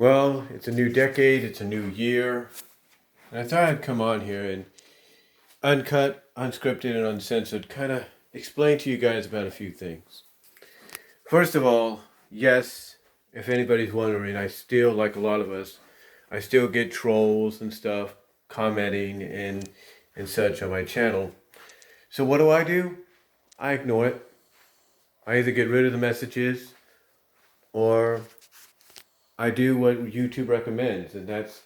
Well, it's a new decade, it's a new year, and I thought I'd come on here and uncut, unscripted, and uncensored kind of explain to you guys about a few things. First of all, yes, if anybody's wondering, I still, like a lot of us, I still get trolls and stuff commenting and such on my channel. So what do? I ignore it. I either get rid of the messages or I do what YouTube recommends, and that's,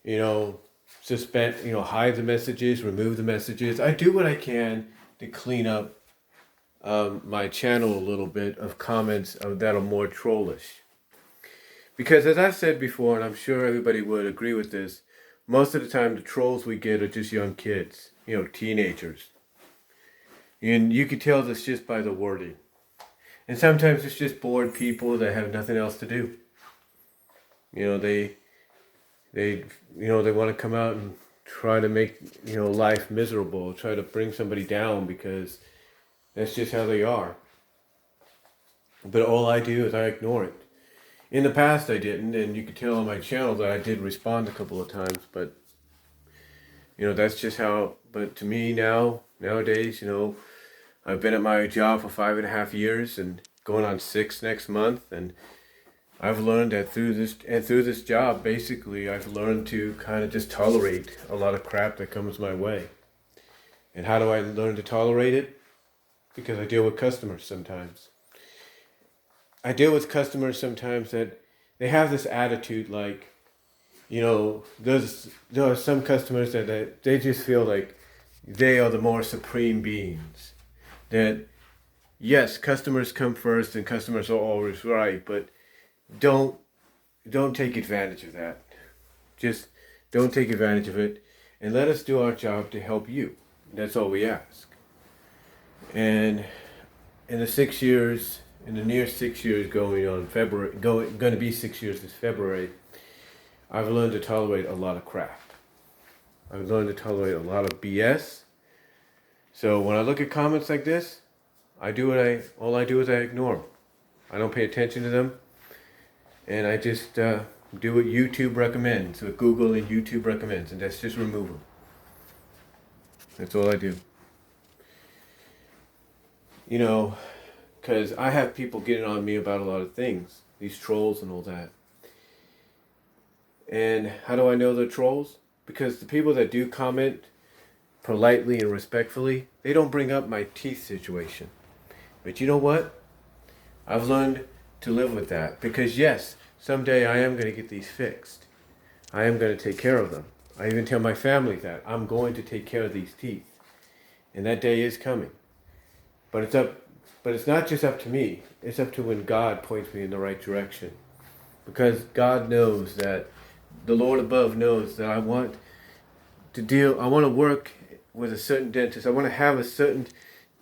you know, suspend, hide the messages, remove the messages. I do what I can to clean up my channel a little bit of comments that are more trollish. Because as I've said before, and I'm sure everybody would agree with this, most of the time the trolls we get are just young kids, teenagers. And you can tell this just by the wording. And sometimes it's just bored people that have nothing else to do. They want to come out and try to make, life miserable, try to bring somebody down because that's just how they are. But all I do is I ignore it. In the past I didn't, and you could tell on my channel that I did respond a couple of times, but that's just how, but to me nowadays, I've been at my job for 5.5 years and going on 6 next month, and I've learned that through this job, basically, I've learned to kind of just tolerate a lot of crap that comes my way. And how do I learn to tolerate it? Because I deal with customers sometimes. I deal with customers sometimes that they have this attitude like, there are some customers that they just feel like they are the more supreme beings. That, yes, customers come first and customers are always right, but don't take advantage of that. Just don't take advantage of it, and let us do our job to help you. That's all we ask. And in the near 6 years going on going to be 6 years this February, I've learned to tolerate a lot of crap. I've learned to tolerate a lot of BS. So when I look at comments like this, all I do is I ignore them. I don't pay attention to them. And I just do what YouTube recommends, what Google and YouTube recommends, and that's just remove them. That's all I do. Because I have people getting on me about a lot of things, these trolls and all that. And how do I know they're trolls? Because the people that do comment politely and respectfully, they don't bring up my teeth situation. But you know what? I've learned to live with that. Because yes, someday I am going to get these fixed. I am going to take care of them. I even tell my family that I'm going to take care of these teeth. And that day is coming. But it's not just up to me. It's up to when God points me in the right direction. Because God knows that, the Lord above knows that I want to work with a certain dentist. I want to have a certain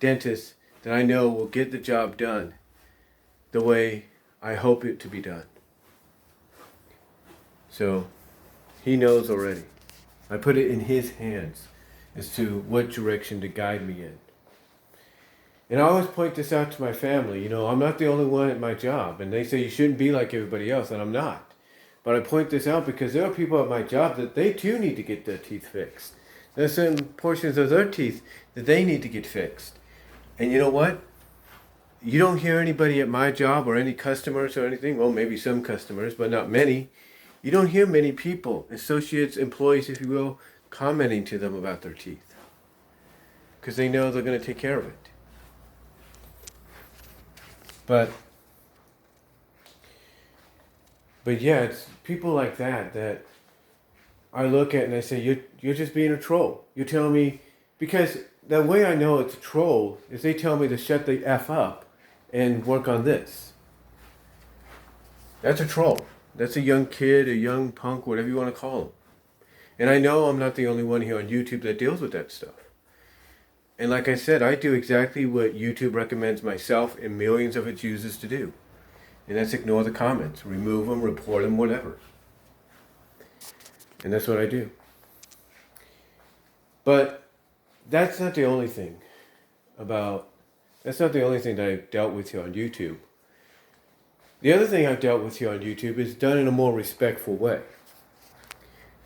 dentist that I know will get the job done the way I hope it to be done. So, He knows already. I put it in His hands as to what direction to guide me in. And I always point this out to my family. I'm not the only one at my job. And they say you shouldn't be like everybody else, and I'm not. But I point this out because there are people at my job that they too need to get their teeth fixed. There are certain portions of their teeth that they need to get fixed. And you know what? You don't hear anybody at my job or any customers or anything. Well, maybe some customers, but not many. You don't hear many people, associates, employees, if you will, commenting to them about their teeth. Because they know they're going to take care of it. But yeah, it's people like that I look at and I say, you're just being a troll. You're telling me, because the way I know it's a troll is they tell me to shut the F up and work on this. That's a troll. That's a young kid, a young punk, whatever you want to call him. And I know I'm not the only one here on YouTube that deals with that stuff. And like I said, I do exactly what YouTube recommends myself and millions of its users to do. And that's ignore the comments, remove them, report them, whatever. And that's what I do. But that's not the only thing that I've dealt with here on YouTube. The other thing I've dealt with here on YouTube is done in a more respectful way.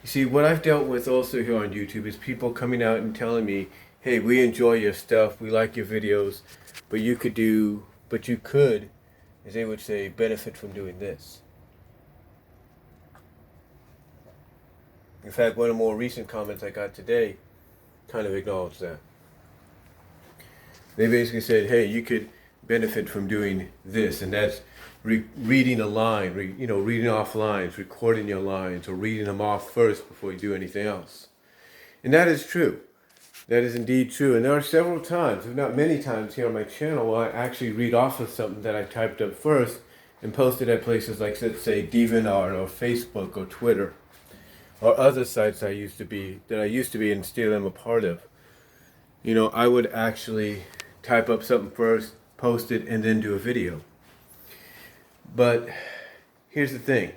You see, what I've dealt with also here on YouTube is people coming out and telling me, hey, we enjoy your stuff, we like your videos, but you could, as they would say, benefit from doing this. In fact, one of the more recent comments I got today kind of acknowledged that. They basically said, hey, you could benefit from doing this, and that's reading a line, reading off lines, recording your lines, or reading them off first before you do anything else. And that is true. That is indeed true. And there are several times, if not many times here on my channel, where I actually read off of something that I typed up first and posted at places like, let's say, DeviantArt or Facebook or Twitter or other sites that I used to be and still am a part of. I would actually type up something first, post it, and then do a video. But here's the thing.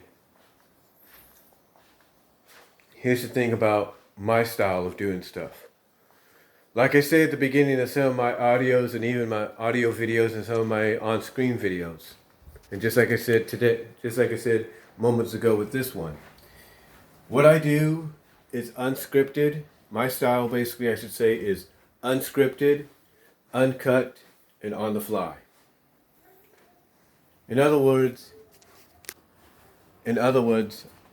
Here's the thing about my style of doing stuff. Like I say at the beginning of some of my audios and even my audio videos and some of my on-screen videos. And just like I said moments ago with this one. What I do is unscripted. My style, basically, I should say, is unscripted, uncut, and on the fly. In other words,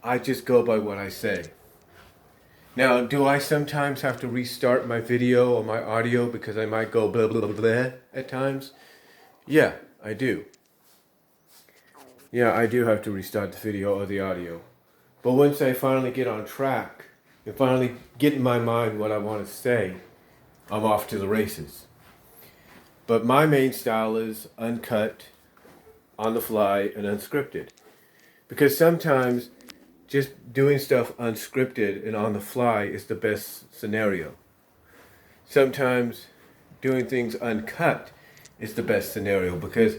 I just go by what I say. Now, do I sometimes have to restart my video or my audio because I might go blah, blah, blah, blah at times? Yeah, I do. Yeah, I do have to restart the video or the audio. But once I finally get on track and finally get in my mind what I want to say, I'm off to the races. But my main style is uncut, on the fly, and unscripted. Because sometimes just doing stuff unscripted and on the fly is the best scenario. Sometimes doing things uncut is the best scenario because,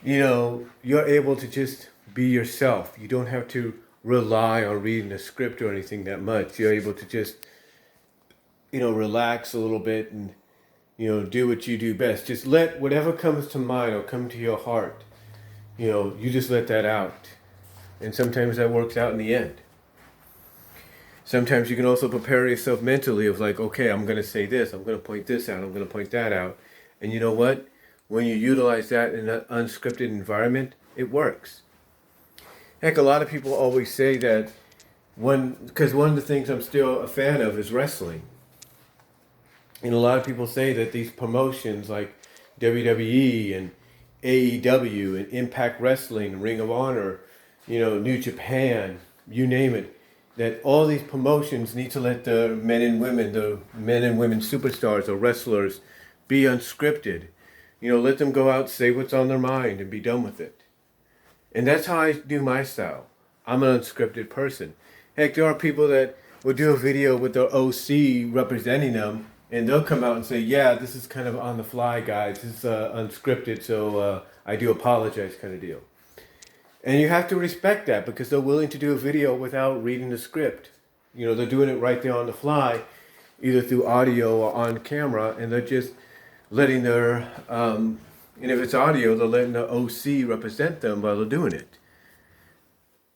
you're able to just be yourself. You don't have to rely on reading a script or anything that much. You're able to just, relax a little bit and, do what you do best. Just let whatever comes to mind or come to your heart, you just let that out. And sometimes that works out in the end. Sometimes you can also prepare yourself mentally of like, okay, I'm going to say this, I'm going to point this out, I'm going to point that out. And you know what? When you utilize that in an unscripted environment, it works. Heck, a lot of people always say that because one of the things I'm still a fan of is wrestling. And a lot of people say that these promotions like WWE and AEW and Impact Wrestling, Ring of Honor, New Japan, you name it, that all these promotions need to let the men and women superstars or wrestlers be unscripted. Let them go out, say what's on their mind, and be done with it. And that's how I do my style. I'm an unscripted person. Heck, there are people that will do a video with their OC representing them, and they'll come out and say, yeah, this is kind of on the fly, guys. This is unscripted, so I do apologize kind of deal. And you have to respect that because they're willing to do a video without reading the script. They're doing it right there on the fly, either through audio or on camera, and they're just letting their, and if it's audio, they're letting the OC represent them while they're doing it.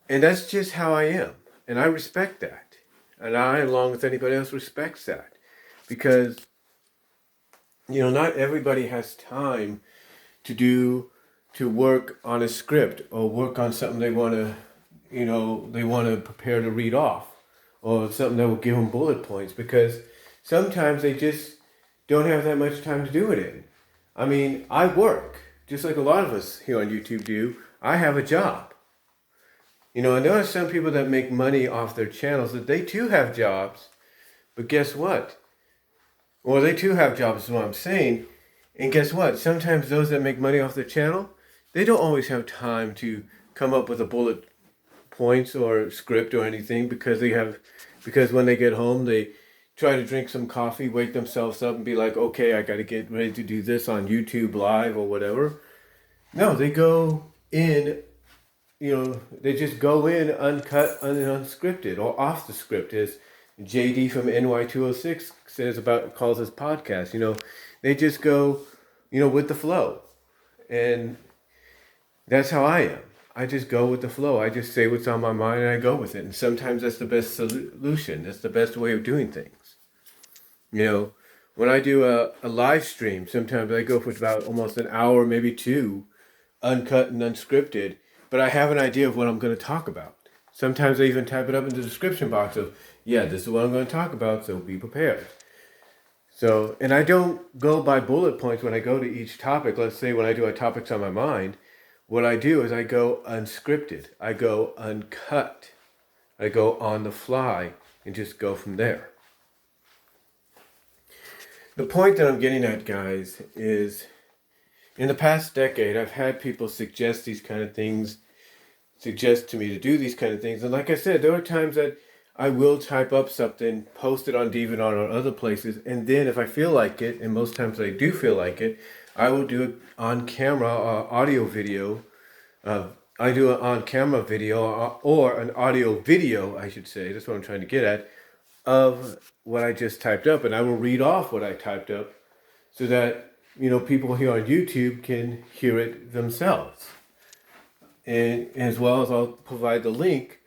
And that's just how I am. And I respect that. And I, along with anybody else, respects that. Because, not everybody has time to work on a script or work on something they want to prepare to read off or something that will give them bullet points because sometimes they just don't have that much time to do it in. I mean, I work, just like a lot of us here on YouTube do. I have a job. And there are some people that make money off their channels that they too have jobs, but guess what? Well, they too have jobs is what I'm saying. And guess what? Sometimes those that make money off their channel, they don't always have time to come up with a bullet points or script or anything because when they get home, they try to drink some coffee, wake themselves up and be like, okay, I got to get ready to do this on YouTube Live or whatever. No, they go in, they just go in uncut, unscripted or off the script, as JD from NY206 calls his podcast. They just go, with the flow. And That's how I am. I just go with the flow. I just say what's on my mind and I go with it. And sometimes that's the best solution. That's the best way of doing things. You know, when I do a live stream, sometimes I go for about almost an hour, maybe two, uncut and unscripted, but I have an idea of what I'm going to talk about. Sometimes I even type it up in the description box of, yeah, this is what I'm going to talk about, so be prepared. So, and I don't go by bullet points when I go to each topic. Let's say when I do a topics on my mind, what I do is I go unscripted, I go uncut, I go on the fly, and just go from there. The point that I'm getting at, guys, is in the past decade, I've had people suggest these kind of things, suggest to me to do these kind of things. And like I said, there are times that I will type up something, post it on DeviantArt or other places, and then if I feel like it, and most times I do feel like it, I will do it on camera, audio video. I do an on-camera video or an audio video, I should say. That's what I'm trying to get at, of what I just typed up, and I will read off what I typed up so that people here on YouTube can hear it themselves, and as well as I'll provide the link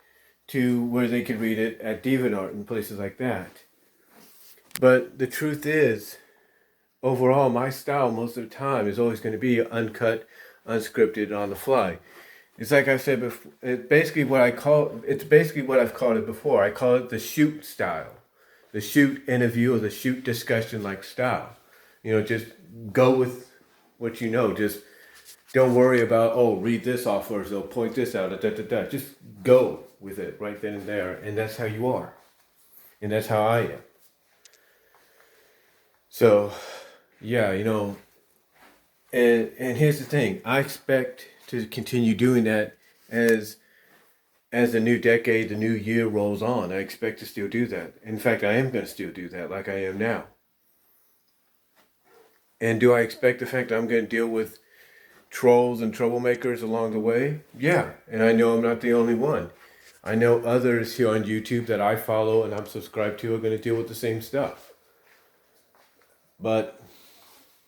to where they can read it at DeviantArt and places like that. But the truth is, overall, my style most of the time is always going to be uncut, unscripted, on the fly. It's like I said before. It's basically what I've called it before. I call it the shoot style, the shoot interview or the shoot discussion like style. Just go with what you know. Just don't worry about read this off first or point this out. Just go with it right then and there, and that's how you are, and that's how I am. So, yeah, and here's the thing. I expect to continue doing that as the new decade, the new year rolls on. I expect to still do that. In fact, I am going to still do that like I am now. And do I expect the fact that I'm going to deal with trolls and troublemakers along the way? Yeah, and I know I'm not the only one. I know others here on YouTube that I follow and I'm subscribed to are going to deal with the same stuff. But,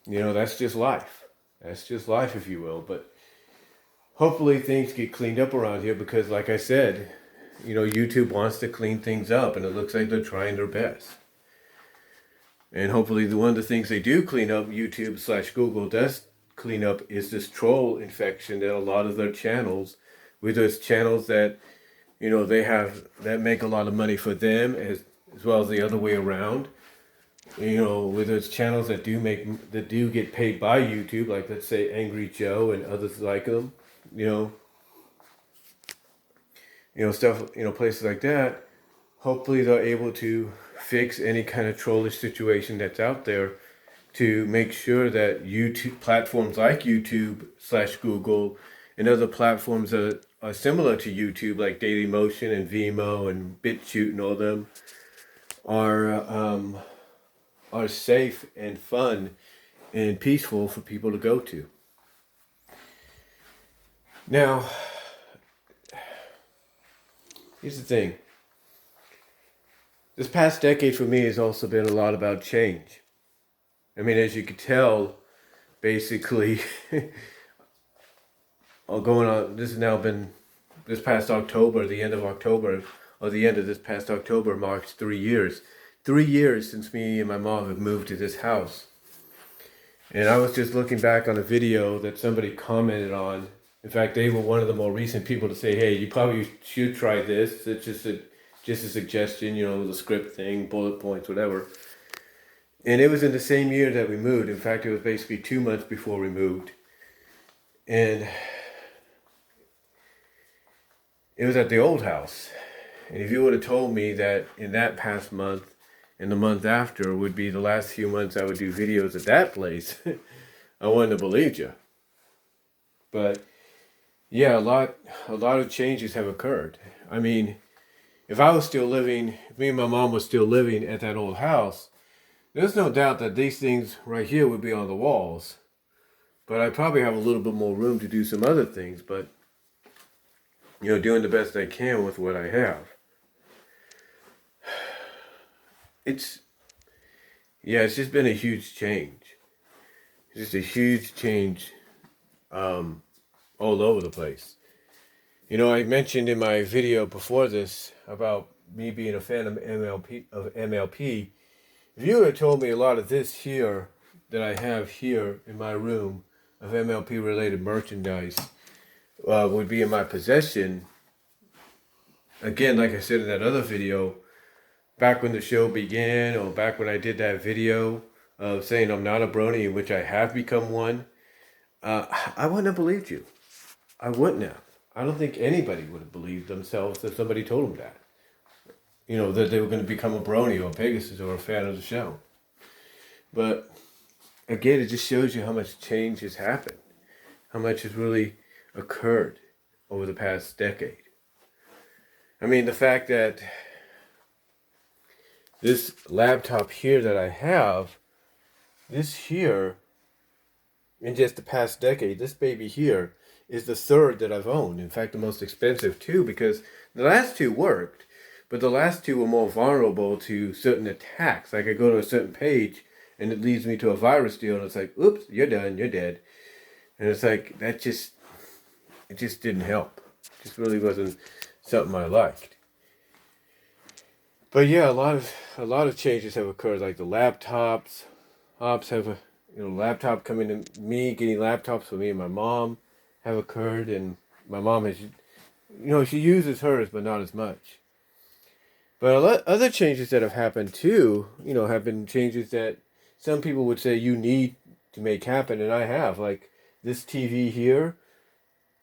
that's just life. That's just life, if you will. But hopefully things get cleaned up around here because, like I said, YouTube wants to clean things up and it looks like they're trying their best. And hopefully one of the things they do clean up, YouTube/Google does clean up, is this troll infection that a lot of their channels, with those channels that, they have, that make a lot of money for them as well as the other way around. With those channels that do get paid by YouTube, like let's say Angry Joe and others like them, stuff, places like that. Hopefully they're able to fix any kind of trollish situation that's out there to make sure that YouTube platforms like YouTube/Google and other platforms that are similar to YouTube, like Dailymotion and Vimeo and BitChute and all them, are safe and fun and peaceful for people to go to. Now, here's the thing. This past decade for me has also been a lot about change. I mean, as you could tell, basically, this past October, the end of October, or the end of this past October marks 3 years. 3 years since me and my mom have moved to this house. And I was just looking back on a video that somebody commented on. In fact, they were one of the more recent people to say, hey, you probably should try this. It's just a suggestion, the script thing, bullet points, whatever. And it was in the same year that we moved. In fact, it was basically 2 months before we moved. And it was at the old house. And if you would have told me that in that past month and the month after would be the last few months I would do videos at that place, I wouldn't have believed you. But yeah, a lot of changes have occurred. I mean, if me and my mom was still living at that old house, there's no doubt that these things right here would be on the walls. But I probably have a little bit more room to do some other things, but doing the best I can with what I have. It's just been a huge change. It's just a huge change all over the place. I mentioned in my video before this about me being a fan of MLP. If you had told me a lot of this here that I have here in my room of MLP related merchandise would be in my possession, again, like I said in that other video, back when the show began, or back when I did that video of saying I'm not a brony, in which I have become one, I wouldn't have believed you. I wouldn't have. I don't think anybody would have believed themselves if somebody told them that. That they were going to become a brony or a Pegasus or a fan of the show. But again, it just shows you how much change has happened, how much has really occurred over the past decade. I mean, the fact that this laptop here that I have, this here, in just the past decade, this baby here is the third that I've owned. In fact, the most expensive too, because the last two worked, but the last two were more vulnerable to certain attacks. Like I go to a certain page and it leads me to a virus deal and it's like, oops, you're done, you're dead. And it's like, it just didn't help. It just really wasn't something I liked. But yeah, a lot of changes have occurred, like the laptops. Ops have a laptop coming to me, getting laptops for me and my mom have occurred, and my mom has, she uses hers, but not as much. But other changes that have happened too, have been changes that some people would say you need to make happen, and I have, like this TV here,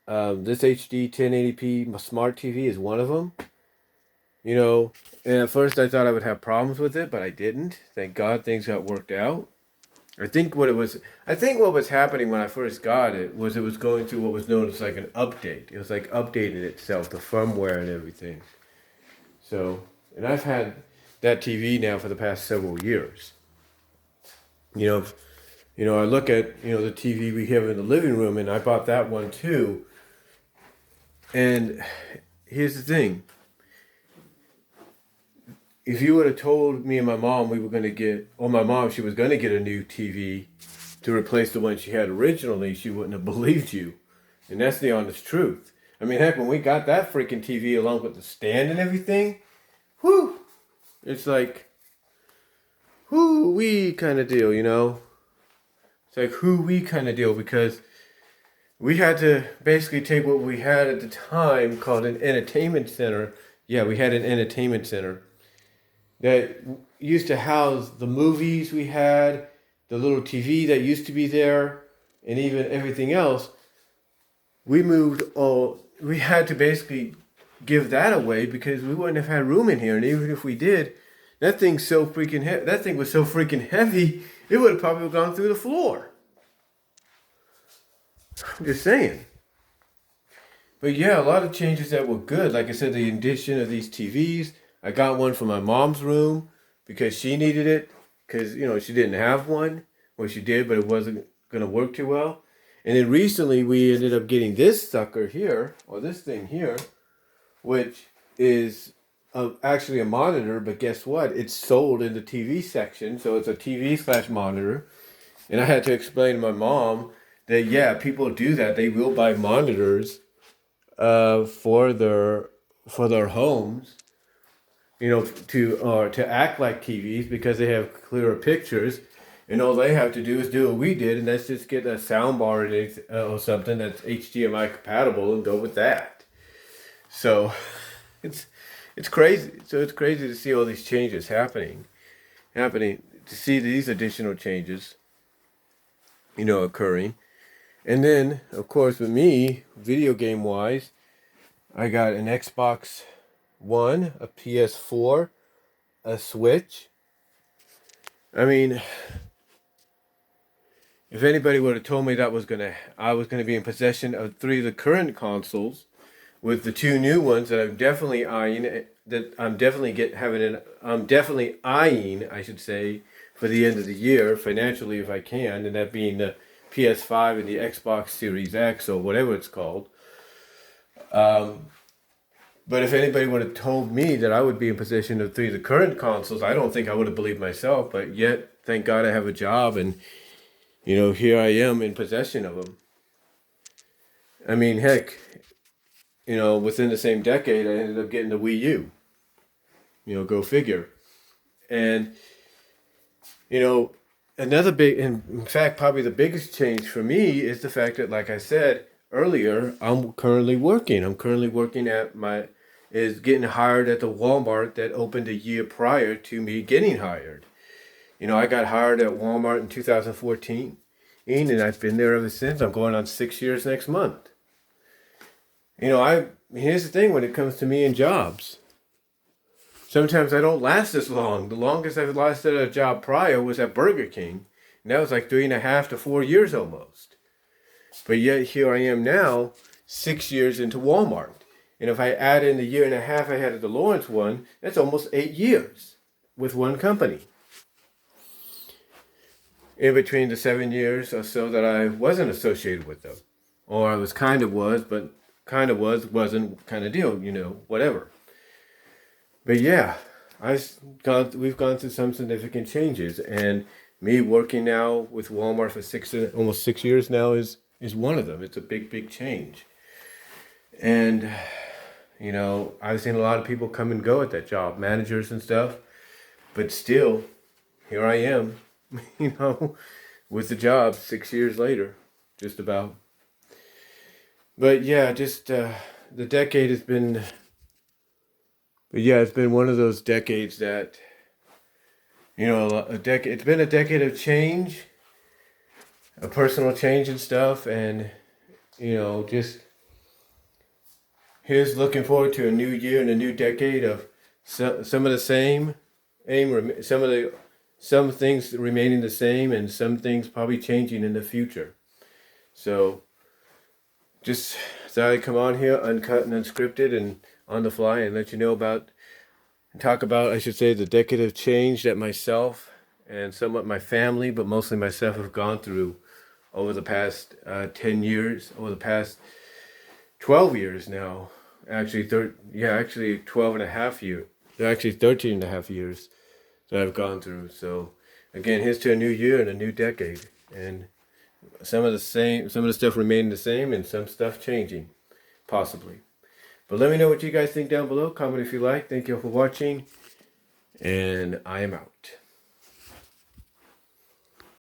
this HD 1080p smart TV is one of them. And at first I thought I would have problems with it, but I didn't. Thank God things got worked out. I think what was happening when I first got it was going through what was known as like an update. It was like updating itself, the firmware and everything. So, and I've had that TV now for the past several years. I look at, the TV we have in the living room, and I bought that one too. And here's the thing. If you would have told me and my mom she was going to get a new TV to replace the one she had originally, she wouldn't have believed you. And that's the honest truth. I mean, heck, when we got that freaking TV along with the stand and everything, whew, it's like, whoo-wee kind of deal, It's like, whoo-wee kind of deal, because we had to basically take what we had at the time called an entertainment center. Yeah, we had an entertainment center that used to house the movies we had, the little TV that used to be there, and even everything else. We had to basically give that away because we wouldn't have had room in here. And even if we did, that thing was so freaking heavy, it would have probably gone through the floor. I'm just saying. But yeah, a lot of changes that were good. Like I said, the addition of these TVs. I got one for my mom's room because she needed it because, she didn't have one. Well, she did, but it wasn't going to work too well. And then recently we ended up getting this sucker here, or this thing here, which is actually a monitor, but guess what? It's sold in the TV section, so it's a TV/monitor. And I had to explain to my mom that, yeah, people do that. They will buy monitors for their homes. To act like TVs because they have clearer pictures, and all they have to do is do what we did, and that's just get a sound bar or something that's HDMI compatible and go with that. So it's crazy. So it's crazy to see all these changes happening, to see these additional changes, occurring. And then, of course, with me, video game wise, I got an Xbox One, a PS4, a Switch. I mean, if anybody would have told me I was gonna be in possession of 3 of the current consoles, with the 2 new ones that I'm definitely eyeing, I should say, for the end of the year, financially if I can, and that being the PS5 and the Xbox Series X or whatever it's called. But if anybody would have told me that I would be in possession of 3 of the current consoles, I don't think I would have believed myself. But yet, thank God I have a job, and here I am in possession of them. I mean, heck, within the same decade, I ended up getting the Wii U. Go figure. And, you know, another big, in fact, probably the biggest change for me is the fact that, like I said earlier, I'm currently working. I'm currently working is getting hired at the Walmart that opened a year prior to me getting hired. I got hired at Walmart in 2014, and I've been there ever since. I'm going on 6 years next month. Here's the thing when it comes to me and jobs. Sometimes I don't last this long. The longest I've lasted at a job prior was at Burger King, and that was like 3.5 to 4 years almost. But yet here I am now, 6 years into Walmart. And if I add in the 1.5 I had at the Lawrence one, that's almost 8 years with one company. In between the 7 years or so that I wasn't associated with them. Or I was kind of was, but kind of wasn't kind of deal, whatever. But yeah, we've gone through some significant changes, and me working now with Walmart for almost 6 years now is one of them. It's a big, big change. And, I've seen a lot of people come and go at that job, managers and stuff, but still, here I am, with the job 6 years later, just about. But yeah, just the decade has been, but yeah, it's been one of those decades that, it's been a decade of change, a personal change and stuff, and, just here's looking forward to a new year and a new decade of some of the same, some things remaining the same, and some things probably changing in the future. So, just thought I'd come on here, uncut and unscripted, and on the fly, and let you know about, and talk about, I should say, the decade of change that myself and somewhat my family, but mostly myself, have gone through over the past 10 years, over the past 12 years now. Actually, 12 and a half years. Actually, 13 and a half years that I've gone through. So, again, here's to a new year and a new decade. And some of the stuff remaining the same, and some stuff changing, possibly. But let me know what you guys think down below. Comment if you like. Thank you all for watching. And I am out.